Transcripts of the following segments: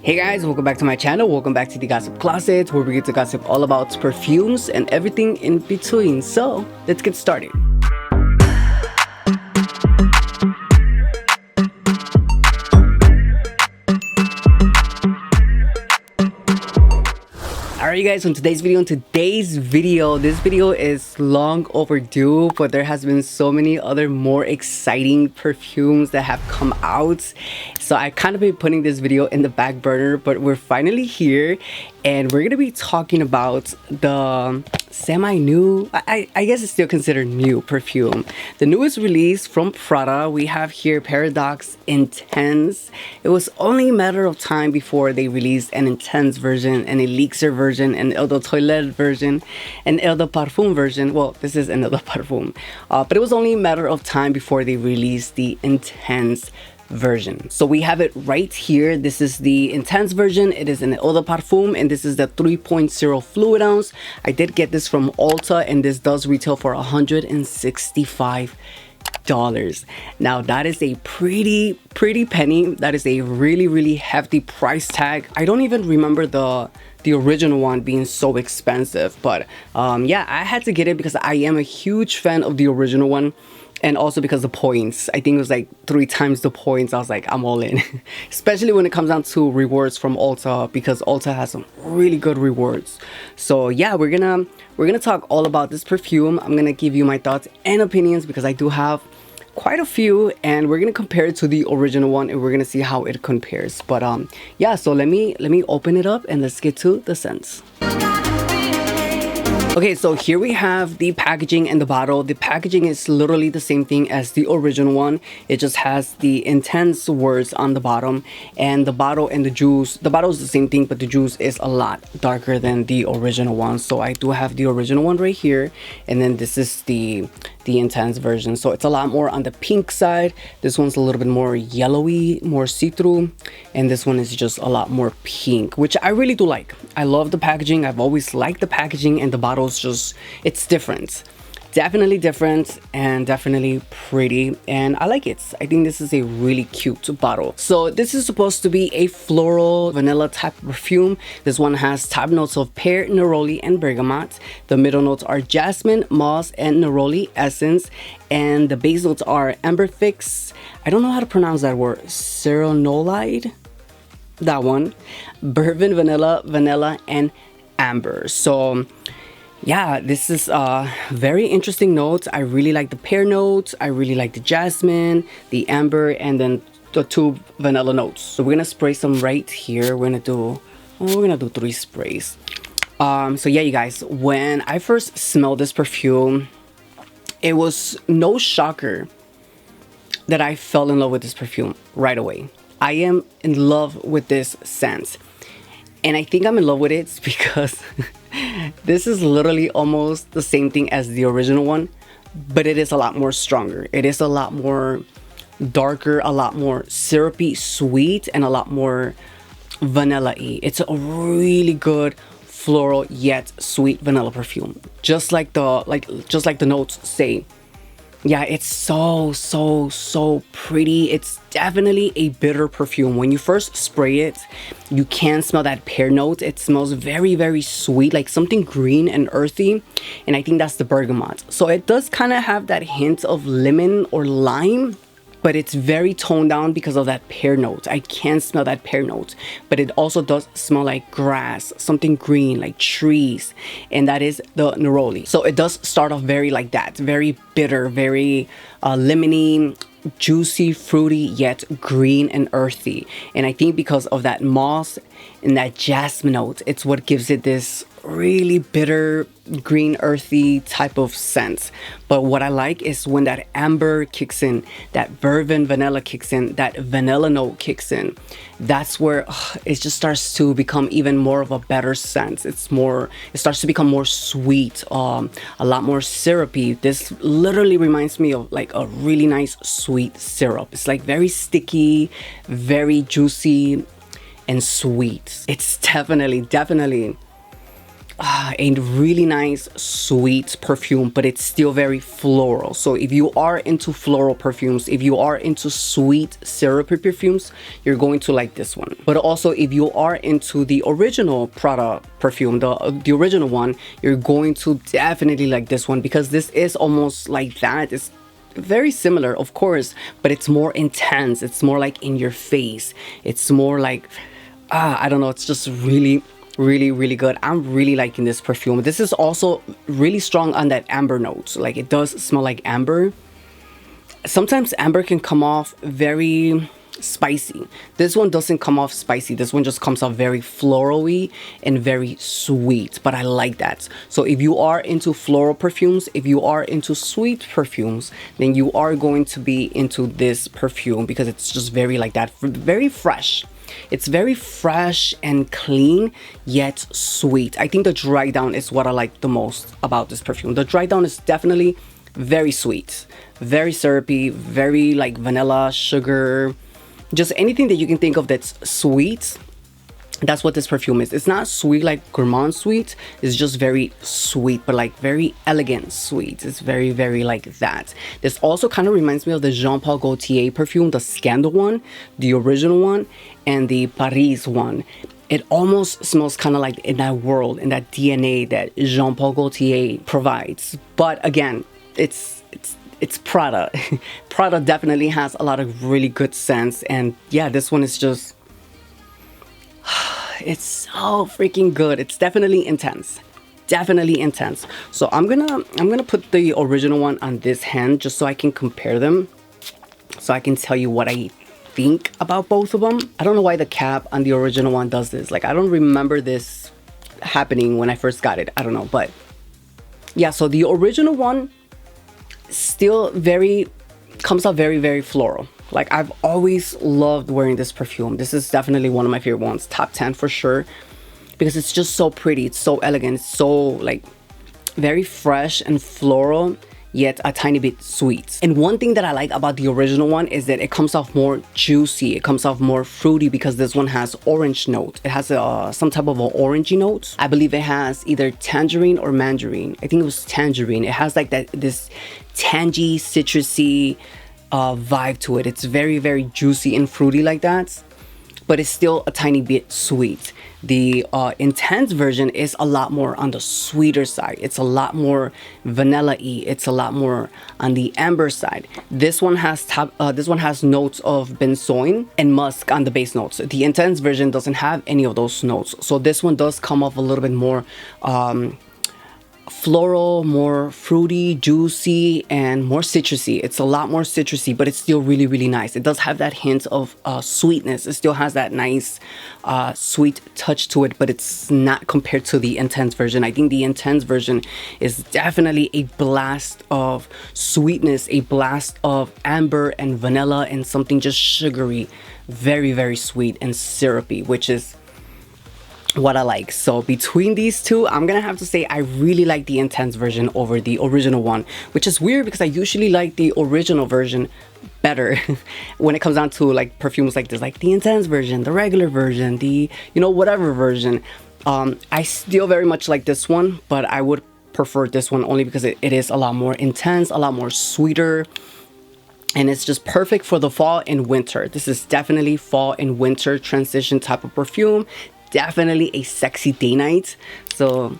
Hey guys, welcome back to my channel. Welcome back to the Gossip Closet, where we get to gossip all about perfumes and everything in between. So let's get started. Alright you guys, on today's video, this video is long overdue, but there has been so many other more exciting perfumes that have come out. So I kind of been putting this video in the back burner, but we're finally here and we're gonna be talking about the semi-new, I guess it's still considered new perfume. The newest release from Prada. We have here Paradoxe Intense. It was only a matter of time before they released an intense version, an elixir version, an eau de toilette version, an eau de parfum version. Well, this is an eau de parfum, but it was only a matter of time before they released the intense version. So we have it right here. This is the intense version. It is an eau de parfum and this is the 3.0 fluid ounce. I did get this from Ulta and this does retail for $165. Now that is a pretty penny. That is a really hefty price tag. I don't even remember the original one being so expensive, but yeah, I had to get it because I am a huge fan of the original one. And also because the points, I think it was like 3 times the points. I was like, I'm all in. Especially when it comes down to rewards from Ulta, because Ulta has some really good rewards. So yeah, we're gonna talk all about this perfume. I'm gonna give you my thoughts and opinions because I do have quite a few, and we're gonna compare it to the original one and we're gonna see how it compares. But yeah, so let me open it up and let's get to the scents. Okay, so here we have the packaging and the bottle. The packaging is literally the same thing as the original one. It just has the intense words on the bottom, and the bottle and the juice. The bottle is the same thing, but the juice is a lot darker than the original one. So I do have the original one right here, and then this is the intense version. So it's a lot more on the pink side. This one's a little bit more yellowy, more see-through, and this one is just a lot more pink, which I really do like. I love the packaging. I've always liked the packaging, and the bottle is just, it's different. Definitely different and definitely pretty, and I like it. I think this is a really cute bottle. So this is supposed to be a floral vanilla type of perfume. This one has top notes of pear, neroli, and bergamot. The middle notes are jasmine, moss, and neroli essence, and the base notes are amberfix. I don't know how to pronounce that word. Cerenolide, that one. Bourbon vanilla, and amber. So yeah, this is very interesting notes. I really like the pear notes. I really like the jasmine, the amber, and then the 2 vanilla notes. So we're gonna spray some right here. We're gonna do 3 sprays. So yeah, you guys, when I first smelled this perfume, it was no shocker that I fell in love with this perfume right away. I am in love with this scent. And I think I'm in love with it because this is literally almost the same thing as the original one, but it is a lot more stronger. It is a lot more darker, a lot more syrupy, sweet, and a lot more vanilla-y. It's a really good floral yet sweet vanilla perfume. Just like the notes say. Yeah, it's so pretty. It's definitely a bitter perfume. When you first spray it, you can smell that pear note. It smells very sweet, like something green and earthy, and I think that's the bergamot. So it does kind of have that hint of lemon or lime, but it's very toned down because of that pear note. I can smell that pear note, but it also does smell like grass, something green, like trees, and that is the neroli. So it does start off very like that, very bitter, very lemony, juicy, fruity, yet green and earthy. And I think because of that moss and that jasmine note, it's what gives it this really bitter, green, earthy type of scent. But what I like is when that amber kicks in, that bourbon vanilla kicks in, that vanilla note kicks in. That's where it just starts to become even more of a better scent. It starts to become more sweet, a lot more syrupy. This literally reminds me of like a really nice sweet syrup. It's like very sticky, very juicy, and sweet. It's definitely a really nice sweet perfume, but it's still very floral. So if you are into floral perfumes, if you are into sweet syrupy perfumes, you're going to like this one. But also if you are into the original Prada perfume, the original one, you're going to definitely like this one, because this is almost like that. It's very similar, of course, but it's more intense. It's more like in your face. It's more like I don't know, it's just really really good. I'm really liking this perfume. This is also really strong on that amber note. Like, it does smell like amber. Sometimes amber can come off very spicy. This one doesn't come off spicy. This one just comes off very florally and very sweet, but I like that. So if you are into floral perfumes, if you are into sweet perfumes, then you are going to be into this perfume, because it's just very like that, very fresh. It's very fresh and clean, yet sweet. I think the dry down is what I like the most about this perfume. The dry down is definitely very sweet, very syrupy, very like vanilla, sugar, just anything that you can think of that's sweet. That's what this perfume is. It's not sweet like gourmand sweet. It's just very sweet, but like very elegant sweet. It's very like that. This also kind of reminds me of the Jean Paul Gaultier perfume, the Scandal one, the original one, and the Paris one. It almost smells kind of like in that world, in that DNA that Jean Paul Gaultier provides. But again, it's Prada. Prada definitely has a lot of really good scents, and yeah, this one is just it's so freaking good. It's definitely intense, definitely intense. So I'm gonna put the original one on this hand just so I can compare them, so I can tell you what I think about both of them. I don't know why the cap on the original one does this. Like, I don't remember this happening when I first got it. I don't know, but yeah. So the original one still comes out very floral. Like, I've always loved wearing this perfume. This is definitely one of my favorite ones, top 10 for sure, because it's just so pretty. It's so elegant. It's so like very fresh and floral, yet a tiny bit sweet. And one thing that I like about the original one is that it comes off more juicy. It comes off more fruity, because this one has orange note. It has some type of an orangey note. I believe it has either tangerine or mandarin. I think it was tangerine. It has like this tangy, citrusy vibe to it. It's very juicy and fruity like that, but it's still a tiny bit sweet. The intense version is a lot more on the sweeter side. It's a lot more vanilla-y. It's a lot more on the amber side. This one has notes of benzoin and musk on the base notes. The intense version doesn't have any of those notes. So this one does come off a little bit more floral, more fruity, juicy, and more citrusy. It's a lot more citrusy, but it's still really nice. It does have that hint of sweetness. It still has that nice sweet touch to it, but it's not compared to the intense version. I think the intense version is definitely a blast of sweetness, a blast of amber and vanilla, and something just sugary, very sweet and syrupy, which is what I like. So between these two, I'm gonna have to say I really like the intense version over the original one, which is weird because I usually like the original version better when it comes down to like perfumes like this, like the intense version, the regular version, the whatever version. I still very much like this one, but I would prefer this one only because it is a lot more intense, a lot more sweeter, and it's just perfect for the fall and winter. This is definitely fall and winter transition type of perfume. Definitely a sexy day night. So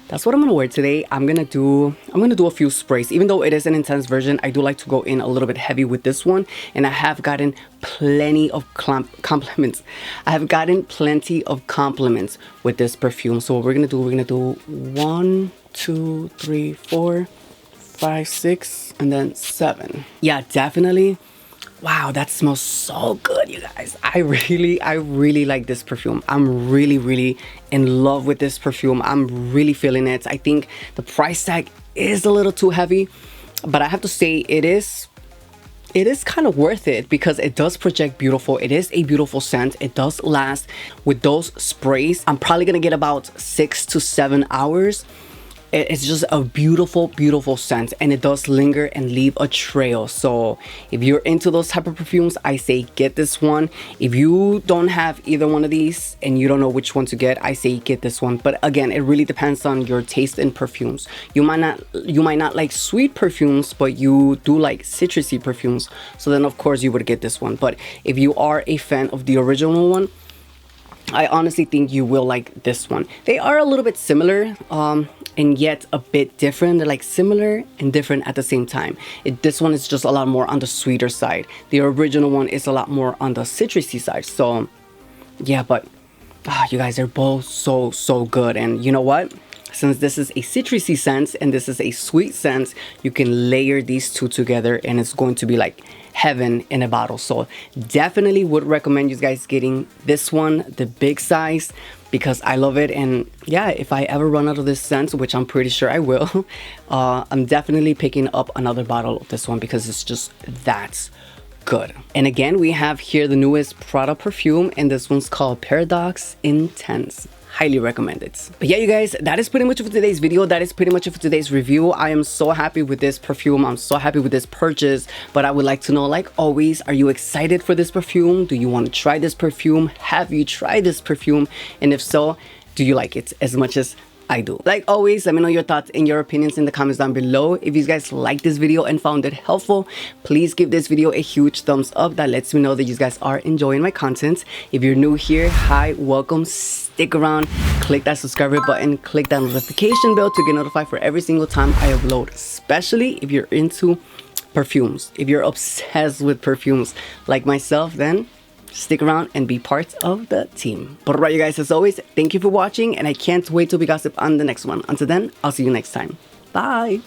that's what I'm gonna wear today. I'm gonna do a few sprays. Even though it is an intense version, I do like to go in a little bit heavy with this one, and I have gotten plenty of compliments. I have gotten plenty of compliments with this perfume. So what we're gonna do 1, 2, 3, 4, 5, 6, and then 7. Yeah, definitely. Wow, that smells so good, you guys. I really like this perfume. I'm really in love with this perfume. I'm really feeling it. I think the price tag is a little too heavy, but I have to say it is kind of worth it because it does project beautiful. It is a beautiful scent. It does last. With those sprays, I'm probably gonna get about 6 to 7 hours. It's just a beautiful, beautiful scent, and it does linger and leave a trail. So if you're into those type of perfumes, I say get this one. If you don't have either one of these and you don't know which one to get, I say get this one. But again, it really depends on your taste in perfumes. You might not like sweet perfumes, but you do like citrusy perfumes, so then of course you would get this one. But if you are a fan of the original one, I honestly think you will like this one. They are a little bit similar, and yet a bit different. They're like similar and different at the same time. This one is just a lot more on the sweeter side. The original one is a lot more on the citrusy side. So yeah, but you guys are both so good. And you know what? Since this is a citrusy scent and this is a sweet scent, you can layer these two together and it's going to be like heaven in a bottle. So definitely would recommend you guys getting this one, the big size, because I love it. And yeah, if I ever run out of this scent, which I'm pretty sure I will, I'm definitely picking up another bottle of this one because it's just that good. And again, we have here the newest Prada perfume, and this one's called Paradoxe Intense. Highly recommend it. But yeah, you guys, that is pretty much it for today's video. That is pretty much it for today's review. I am so happy with this perfume. I'm so happy with this purchase. But I would like to know, like always, are you excited for this perfume? Do you want to try this perfume? Have you tried this perfume? And if so, do you like it as much as I do? Like always, let me know your thoughts and your opinions in the comments down below. If you guys liked this video and found it helpful, please give this video a huge thumbs up. That lets me know that you guys are enjoying my content. If you're new here, hi, welcome, stick around, click that subscribe button, click that notification bell to get notified for every single time I upload, especially if you're into perfumes. If you're obsessed with perfumes like myself, then stick around and be part of the team. But alright, you guys, as always, thank you for watching, and I can't wait till we gossip on the next one. Until then, I'll see you next time. Bye.